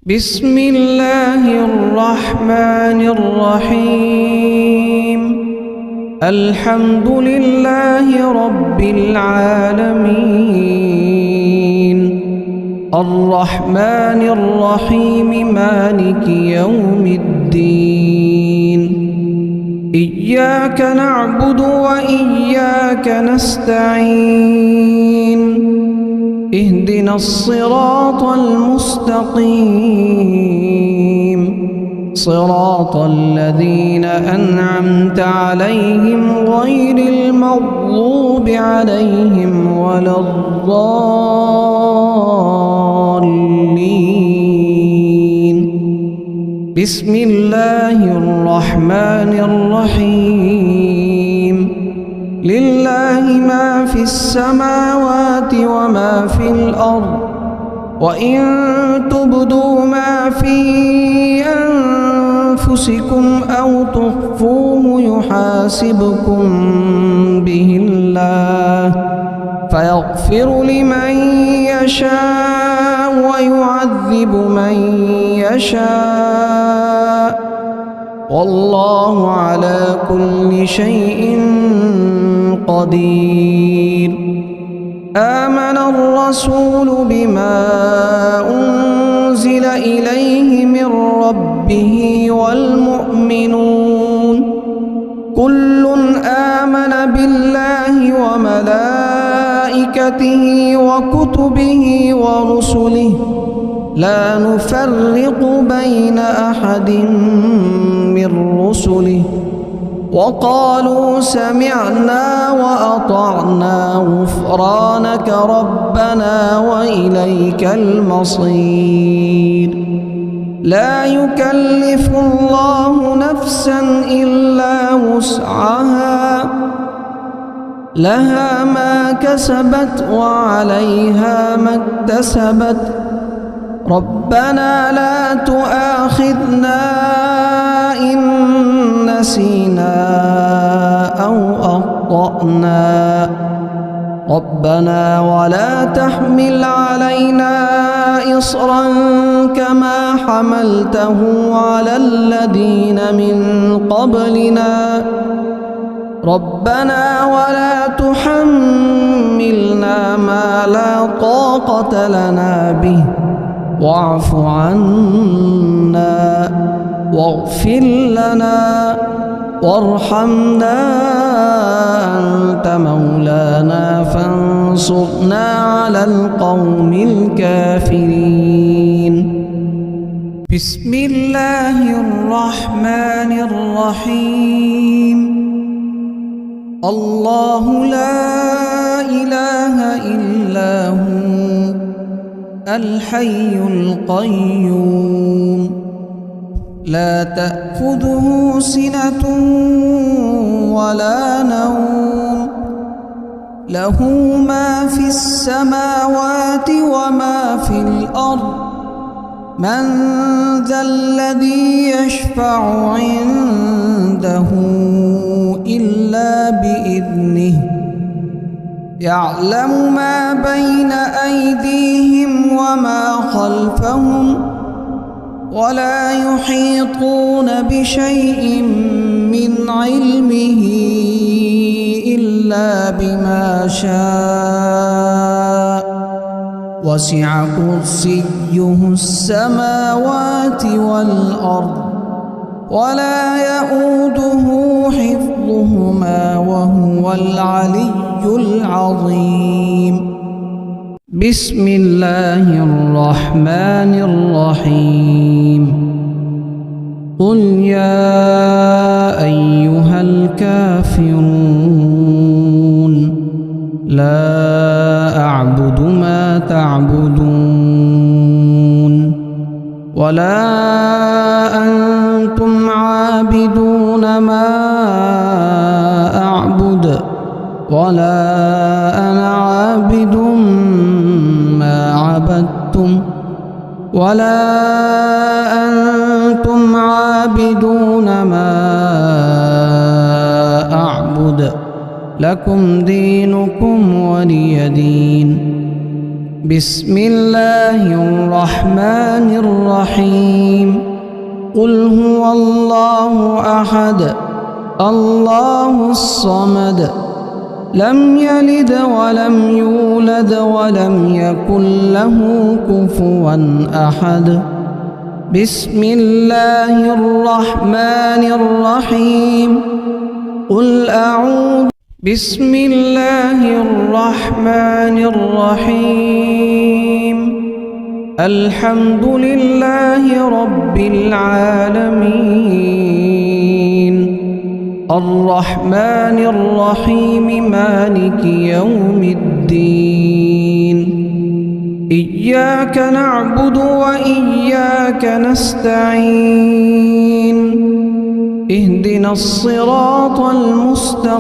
بسم الله الرحمن الرحيم. الحمد لله رب العالمين، الرحمن الرحيم، مالك يوم الدين. إياك نعبد وإياك نستعين، اهدنا الصراط المستقيم، صراط الذين أنعمت عليهم غير المغضوب عليهم ولا الضالين. بسم الله الرحمن الرحيم. لله ما في السماوات وما في الأرض، وإن تبدوا ما في أنفسكم أو تخفوه يحاسبكم به الله، فيغفر لمن يشاء ويعذب من يشاء، والله على كل شيء قدير. آمن الرسول بما أنزل إليه من ربه والمؤمنون كل آمن بالله وملائكته وكتبه ورسله، لا نفرق بين أحد من رسله، وقالوا سمعنا وأطعنا غفرانك ربنا وإليك المصير. لا يكلف الله نفسا إلا وسعها، لها ما كسبت وعليها ما اكتسبت. ربنا لا تؤاخذنا إن نسينا أو أخطأنا، ربنا ولا تحمل علينا إصرا كما حملته على الذين من قبلنا، ربنا ولا تحملنا ما لا طاقة لنا به، واعف عنا واغفر لنا وارحمنا، أنت مولانا فانصرنا على القوم الكافرين. بسم الله الرحمن الرحيم. الله لا إله إلا هو الحي القيوم، لا تأخذه سنة ولا نوم، له ما في السماوات وما في الأرض. من ذا الذي يشفع عنده إلا بإذنه، يعلم ما بين أيديهم وما خلفهم، ولا يحيطون بشيء من علمه إلا بما شاء، وسع كرسيه السماوات والأرض، ولا يؤوده حفظهما وهو العلي العظيم. بسم الله الرحمن الرحيم. قل يا أيها الكافرون لا أعبد ما تعبدون، ولا أنتم عابدون ما أعبد، ولا أنا عابد ما عبدتم، ولا أنتم عابدون ما أعبد، لكم دينكم ولي دين. بسم الله الرحمن الرحيم قل هو الله أحد الله الصمد لم يلد ولم يولد ولم يكن له كفوا أحد بسم الله الرحمن الرحيم قل أعوذ بسم الله الرحمن الرحيم الحمد لله رب العالمين الرحمن الرحيم مالك يوم الدين إياك نعبد وإياك نستعين اهدنا الصراط المستقيم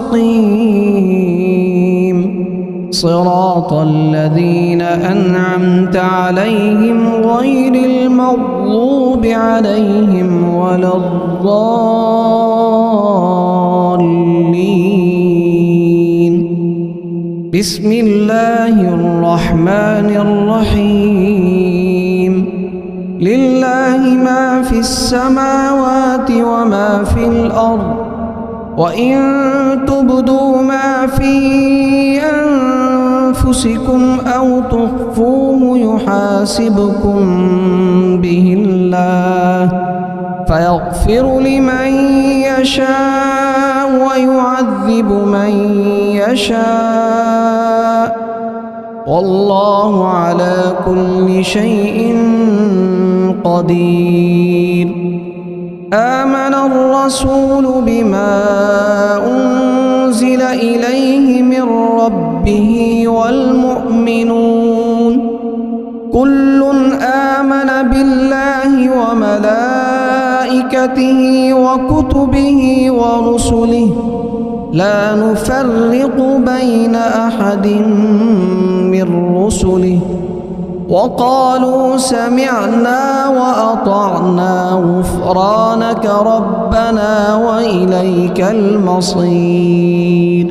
صراط الذين أنعمت عليهم غير المغضوب عليهم ولا الضالين بسم الله الرحمن الرحيم لله ما في السماوات وما في الأرض وإن تبدوا ما في أنفسكم أو تخفوه يحاسبكم به الله فيغفر لمن يشاء ويعذب من يشاء والله على كل شيء قدير آمن الرسول بما أنزل إليه من ربه والمؤمنون كل آمن بالله وملائكته وكتبه ورسله لا نفرق بين أحد من رسله وقالوا سمعنا وأطعنا غفرانك ربنا وإليك المصير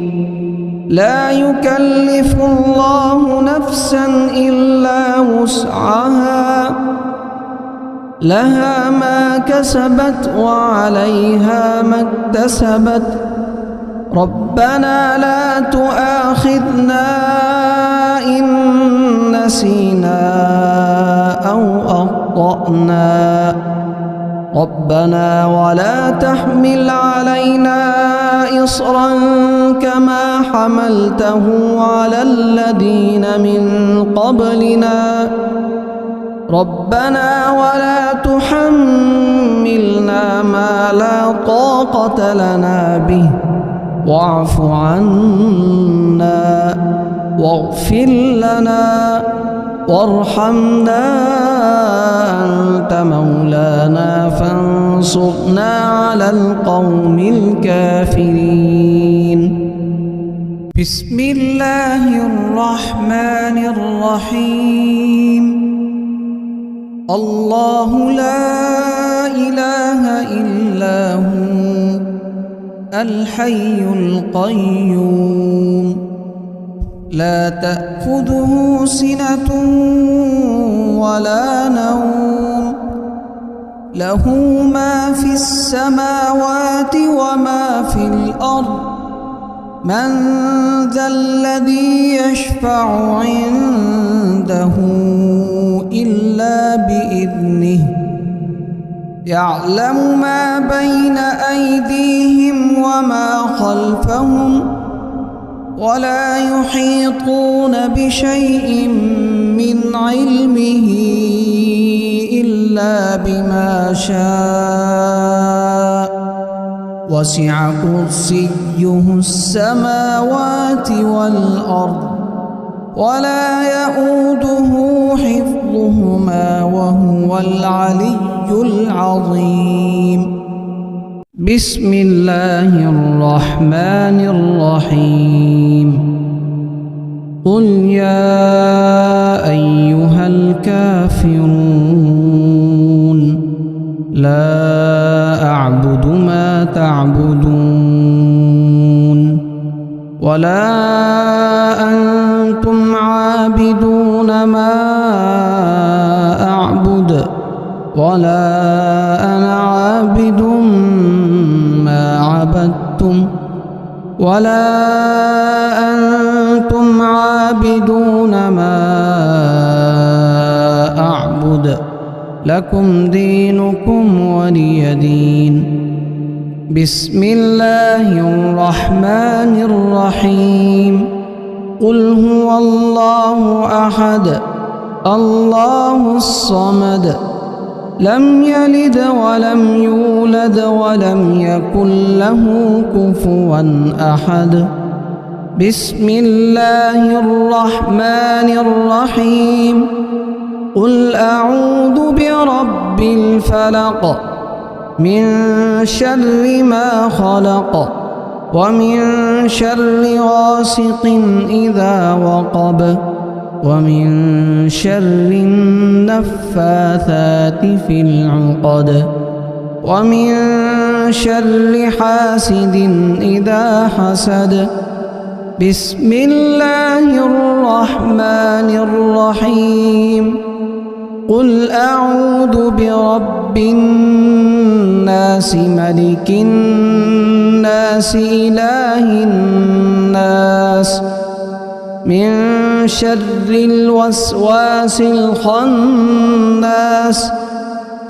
لا يكلف الله نفسا إلا وسعها لها ما كسبت وعليها ما اكتسبت ربنا لا تؤاخذنا إن نسينا أو أخطأنا ربنا ولا تحمل علينا إصرا كما حملته على الذين من قبلنا ربنا ولا تحملنا ما لا طاقة لنا به واعف عنا واغفر لنا وارحمنا أنت مولانا فانصرنا على القوم الكافرين بسم الله الرحمن الرحيم الله لا إله إلا هو الحي القيوم لا تأخذه سنة ولا نوم له ما في السماوات وما في الأرض من ذا الذي يشفع عنده إلا بإذنه يعلم ما بين أيديهم وما خلفهم ولا يحيطون بشيء من علمه إلا بما شاء وسع كرسيه السماوات والأرض ولا يؤوده حفظهما وهو العلي العظيم بسم الله الرحمن الرحيم قل يا أيها الكافرون لا أعبد ما تعبدون ولا أنتم عابدون ما أعبد ولا أنا عابد ما عبدتم ولا أنتم عابدون ما أعبد لكم دينكم ولي دين. بسم الله الرحمن الرحيم. قل هو الله أحد الله الصمد لم يلد ولم يولد ولم يكن له كفوا أحد. بسم الله الرحمن الرحيم. قل أعوذ برب الفلق من شر ما خلق ومن شر غاسق إذا وقب ومن شر النفاثات في العقد ومن شر حاسد إذا حسد. بسم الله الرحمن الرحيم. قل أعوذ برب الناس ملك الناس إله الناس من شر الوسواس الخناس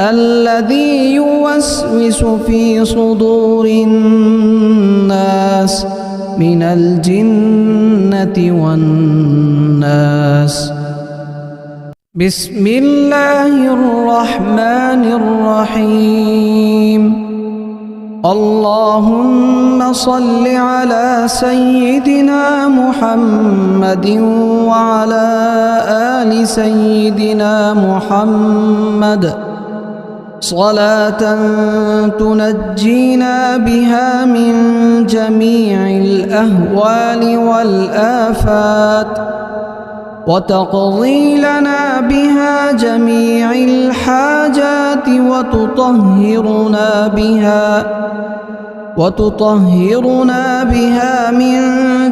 الذي يوسوس في صدور الناس من الجنة والناس. بسم الله الرحمن الرحيم. اللهم صل على سيدنا محمد وعلى آل سيدنا محمد صلاة تنجينا بها من جميع الأهوال والآفات وتقضي لنا بها جميع الحاجات وتطهرنا بها من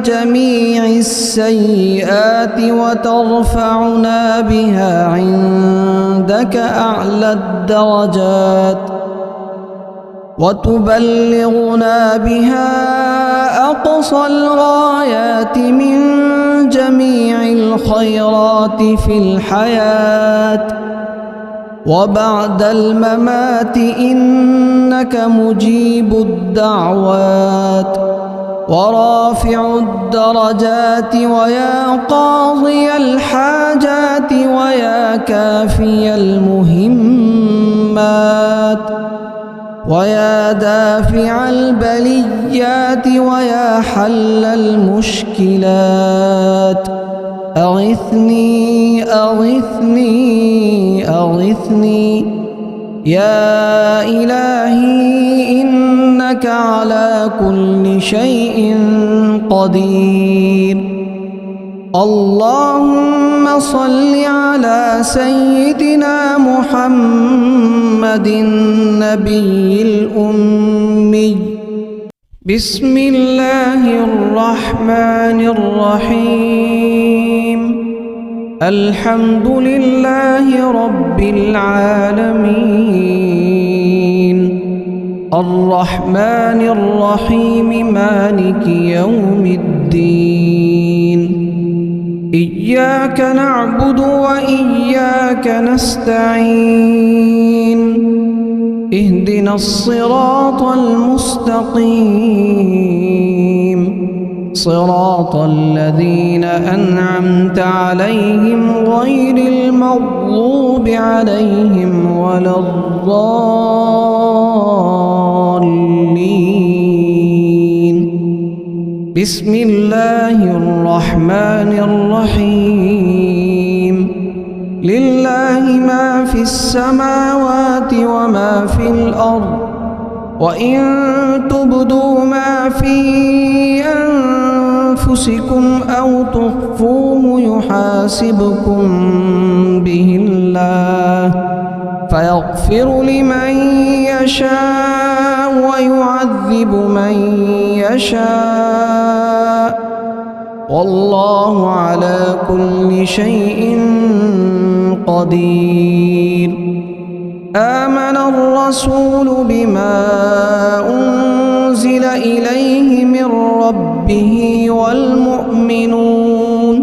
جميع السيئات وترفعنا بها عندك أعلى الدرجات وتبلغنا بها أقصى الغايات من جميع الخيرات في الحياة وبعد الممات إنك مجيب الدعوات ورافع الدرجات ويا قاضي الحاجات ويا كافي المهمات ويا دافع البليات ويا حل المشكلات. أغثني أغثني أغثني يا إلهي إنك على كل شيء قدير. اللهم صل على سيدنا محمد النبي الأمي. بسم الله الرحمن الرحيم. الحمد لله رب العالمين الرحمن الرحيم مالك يوم الدين. إياك نعبد وإياك نستعين. اهدنا الصراط المستقيم صراط الذين أنعمت عليهم غير المغضوب عليهم ولا الضالين. بسم الله الرحمن الرحيم. لله ما في السماوات وما في الأرض وإن تبدوا ما في أنفسكم أو تخفوه يحاسبكم به الله فيغفر لمن يشاء ويعذب من يشاء والله على كل شيء قدير. آمن الرسول بما أنزل إليه من ربه والمؤمنون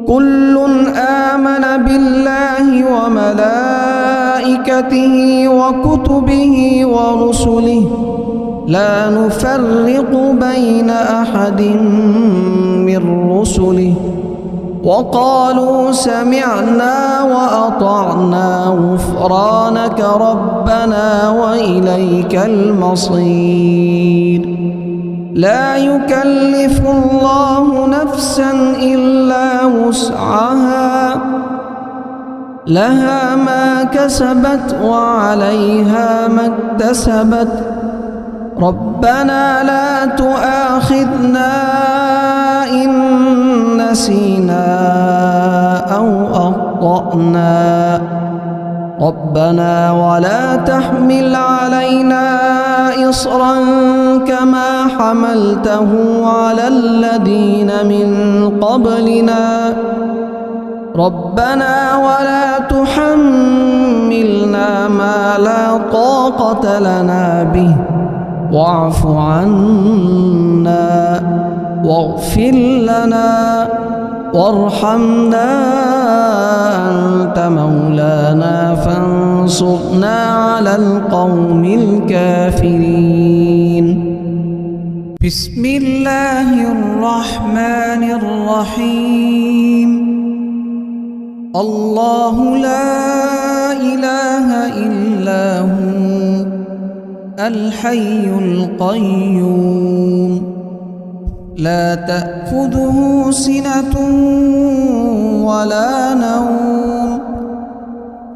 كل آمن بالله وملائكته وكتبه ورسله لا نفرق بين أحد من رسله وقالوا سمعنا وأطعنا غفرانك ربنا وإليك المصير. لا يكلف الله نفسا إلا وسعها لها ما كسبت وعليها ما اكتسبت ربنا لا تؤاخذنا إن نسينا أو أخطأنا ربنا ولا تحمل علينا إصرا كما حملته على الذين من قبلنا ربنا ولا تحملنا ما لا طاقة لنا به واعف عنا واغفر لنا وارحمنا أنت مولانا فانصرنا على القوم الكافرين. بسم الله الرحمن الرحيم. الله لا إله إلا هو الحي القيوم لا تأخذه سنة ولا نوم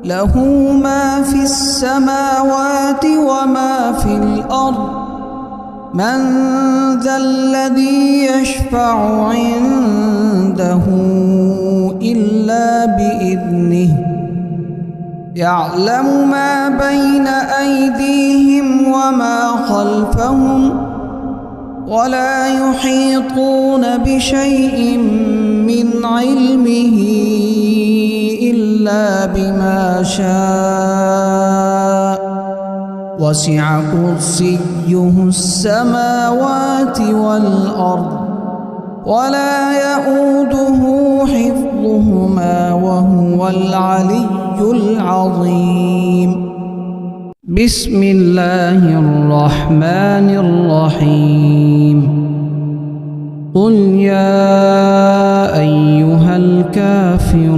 له ما في السماوات وما في الأرض من ذا الذي يشفع عنده إلا بإذنه يعلم ما بين أيديهم وما خلفهم ولا يحيطون بشيء من علمه إلا بما شاء وسع كرسيه السماوات والأرض ولا يؤوده حفظهما وهو العلي العظيم. بسم الله الرحمن الرحيم. قل يا أيها الكافرون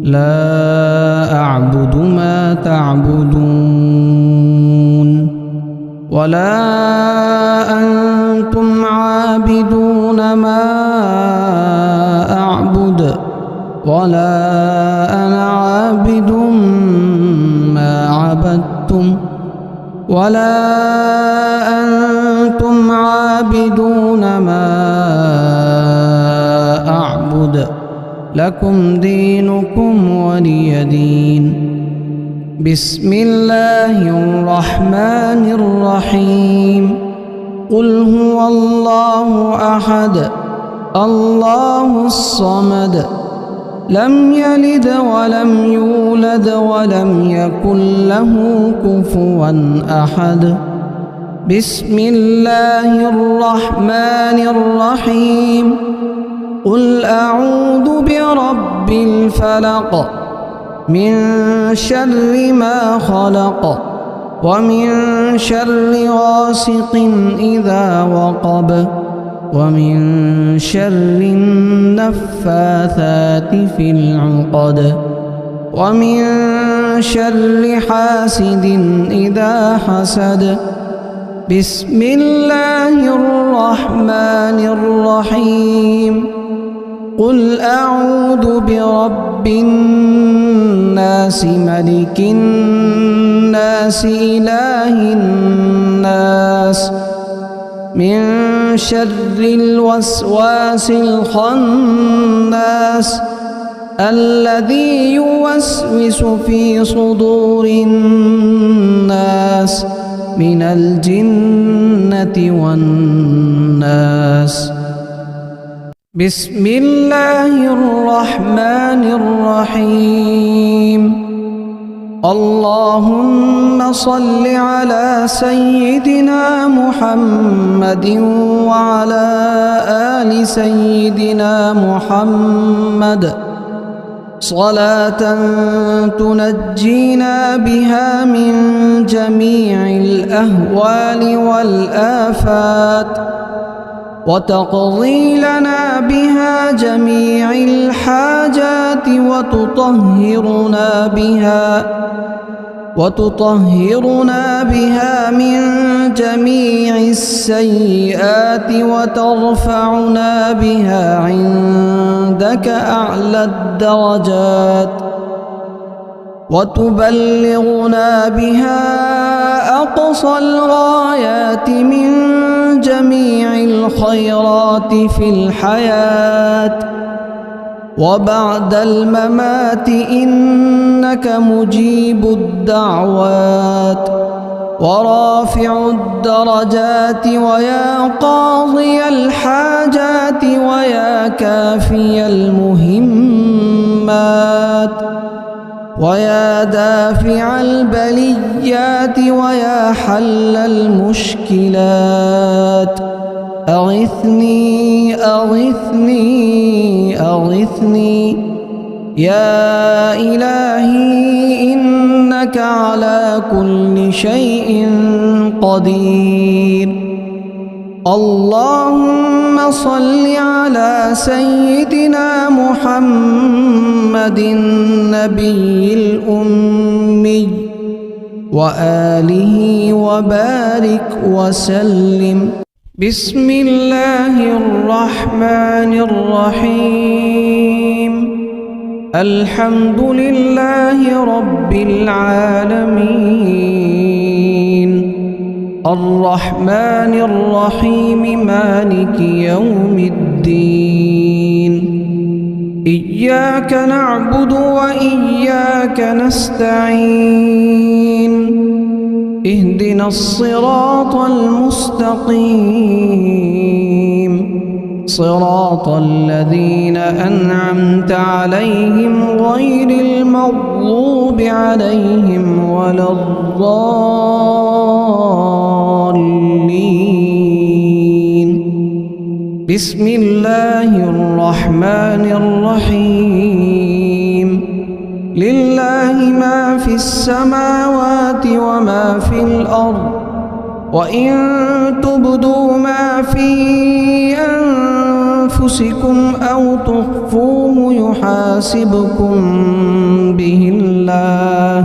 لا أعبد ما تعبدون ولا أنتم عابدون ما أعبد ولا أنا عابد ما عبدتم ولا أنتم عابدون ما أعبد لكم دينكم ولي دين. بسم الله الرحمن الرحيم. قل هو الله أحد الله الصمد لم يلد ولم يولد ولم يكن له كفوا أحد. بسم الله الرحمن الرحيم. قل أعوذ برب الفلق من شر ما خلق ومن شر غاسق إذا وقب ومن شر النفاثات في العقد ومن شر حاسد إذا حسد. بسم الله الرحمن الرحيم. قل أعوذ برب الناس ملك الناس إله الناس من شر الوسواس الخناس الذي يوسوس في صدور الناس من الجنة والناس. بسم الله الرحمن الرحيم. اللهم صل على سيدنا محمد وعلى آل سيدنا محمد صلاة تنجينا بها من جميع الأهوال والآفات وتقضي لنا بها جميع الحاجات وتطهرنا بها من جميع السيئات وترفعنا بها عندك أعلى الدرجات وتبلغنا بها أقصى الغايات من جميع الخيرات في الحياة وبعد الممات، إنك مجيب الدعوات ورافع الدرجات ويا قاضي الحاجات ويا كافي المهمات ويا دافع البليات ويا حل المشكلات. أغثني أغثني أغثني يا إلهي، إنك على كل شيء قدير. اللهم صل على سيدنا محمد النبي الأمي وآله وبارك وسلم. بسم الله الرحمن الرحيم. الحمد لله رب العالمين، الرحمن الرحيم، مالك يوم الدين. إياك نعبد وإياك نستعين، اهدنا الصراط المستقيم، صراط الذين أنعمت عليهم غير المغضوب عليهم ولا الضالين. بسم الله الرحمن الرحيم. لله ما في السماوات وما في الأرض، وإن تبدوا ما في أنفسكم أو تخفوه يحاسبكم به الله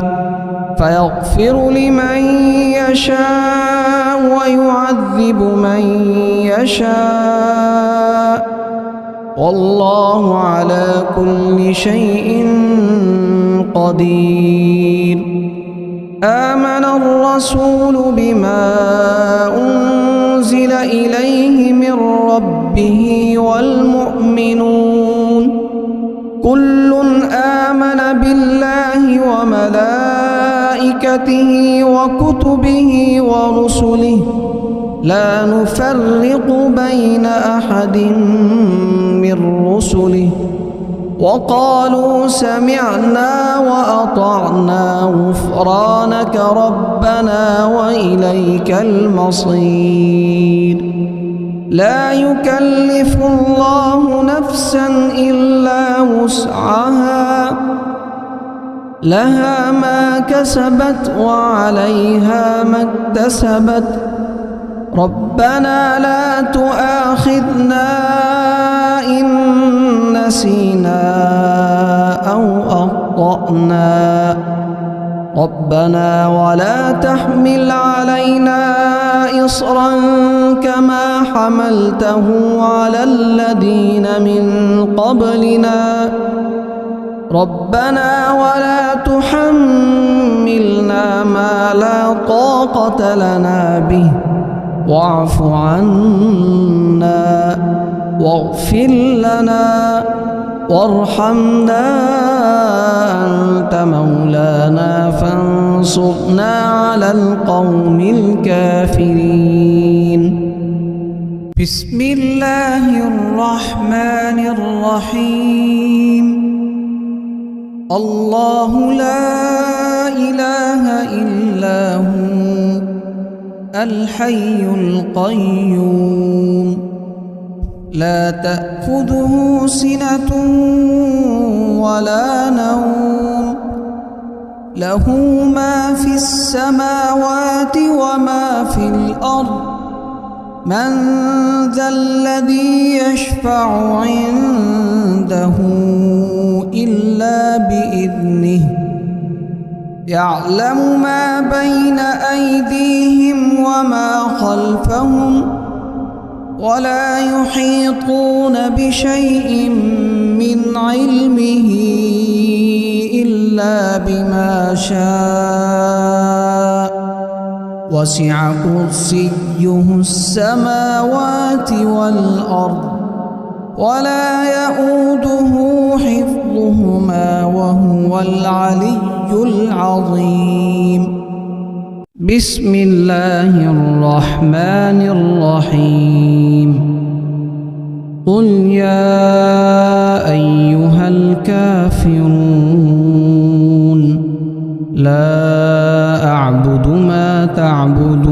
فيغفر لمن يشاء ويعذب من يشاء، والله على كل شيء قدير. آمن الرسول بما أنزل إليه من ربه والمؤمنون كل آمن بالله وملائكته وكتبه ورسله لا نفرق بين أحد من رسله وقالوا سمعنا وأطعنا غفرانك ربنا وإليك المصير. لا يكلف الله نفسا إلا وسعها، لها ما كسبت وعليها ما اكتسبت. ربنا لا تؤاخذنا إن نسينا أو أخطأنا، ربنا ولا تحمل علينا إصرا كما حملته على الذين من قبلنا، ربنا ولا تحملنا ما لا طاقة لنا به، واعف عنا واغفر لنا وارحمنا، أنت مولانا فانصرنا على القوم الكافرين. بسم الله الرحمن الرحيم. الله لا إله إلا هو الحي القيوم لا تأخذه سنة ولا نوم له ما في السماوات وما في الأرض من ذا الذي يشفع عنده إلا بإذنه يعلم ما بين أيديهم وما خلفهم ولا يحيطون بشيء من علمه إلا بما شاء وسع كرسيه السماوات والأرض ولا يؤوده حفظهما وهو العلي العظيم. بسم الله الرحمن الرحيم. قل يا أيها الكافرون لا أعبد ما تعبدون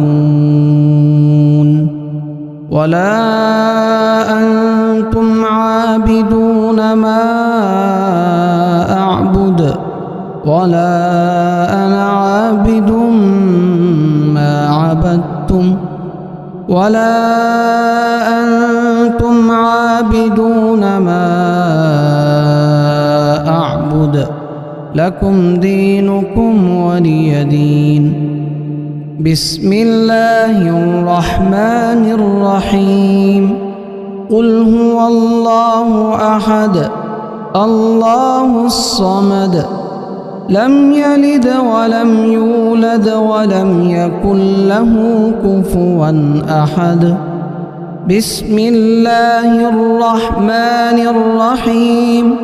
ولا أنتم عابدون ما أعبد ولا أنا عابد ما عبدتم ولا أنتم عابدون ما أعبد لكم دينكم ولي دين. بسم الله الرحمن الرحيم. قل هو الله أحد الله الصمد لم يلد ولم يولد ولم يكن له كفوا أحد. بسم الله الرحمن الرحيم.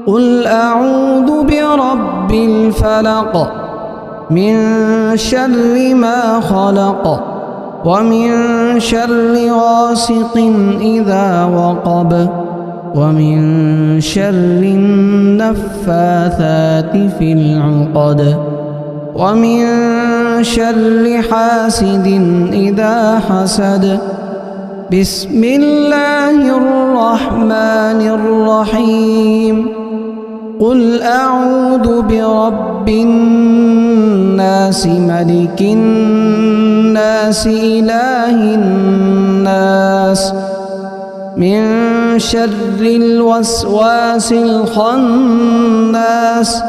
قل أعوذ برب الفلق من شر ما خلق ومن شر غاسق إذا وقب ومن شر النفاثات في العقد ومن شر حاسد إذا حسد. بسم الله الرحمن الرحيم. قل أعوذ برب الناس ملك الناس إله الناس من شر الوسواس الخناس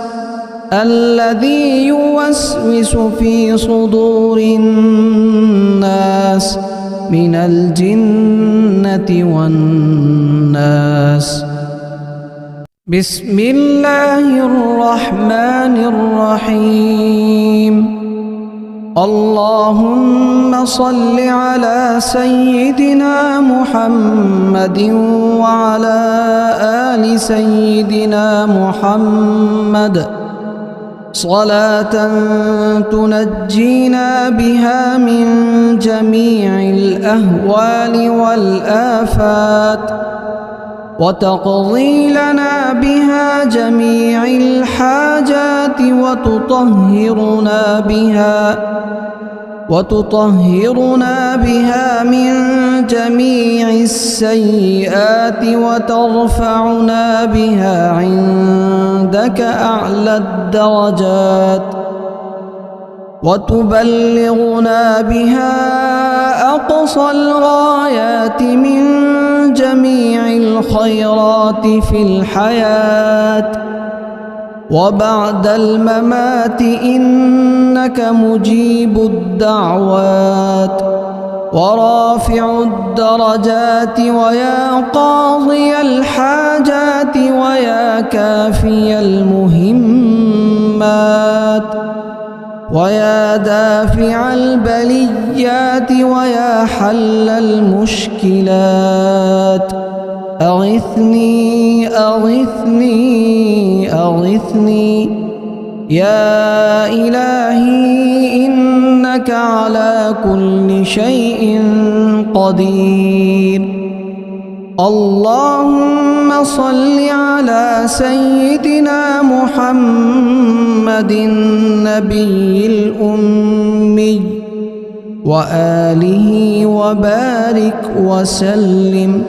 الذي يوسوس في صدور الناس من الجنة والناس. بسم الله الرحمن الرحيم. اللهم صل على سيدنا محمد وعلى آل سيدنا محمد صلاة تنجينا بها من جميع الأهوال والآفات وتقضي لنا بها جميع الحاجات وتطهرنا بها من جميع السيئات وترفعنا بها عندك أعلى الدرجات وتبلغنا بها أقصى الغايات من جميع الخيرات في الحياة وبعد الممات إنك مجيب الدعوات ورافع الدرجات ويا قاضي الحاجات ويا كافي المهمات ويا دافع البليات ويا حل المشكلات أغثني أغثني أغثني يا إلهي إنك على كل شيء قدير. اللهم صل على سيدنا محمد النبي الأمي وآله وبارك وسلم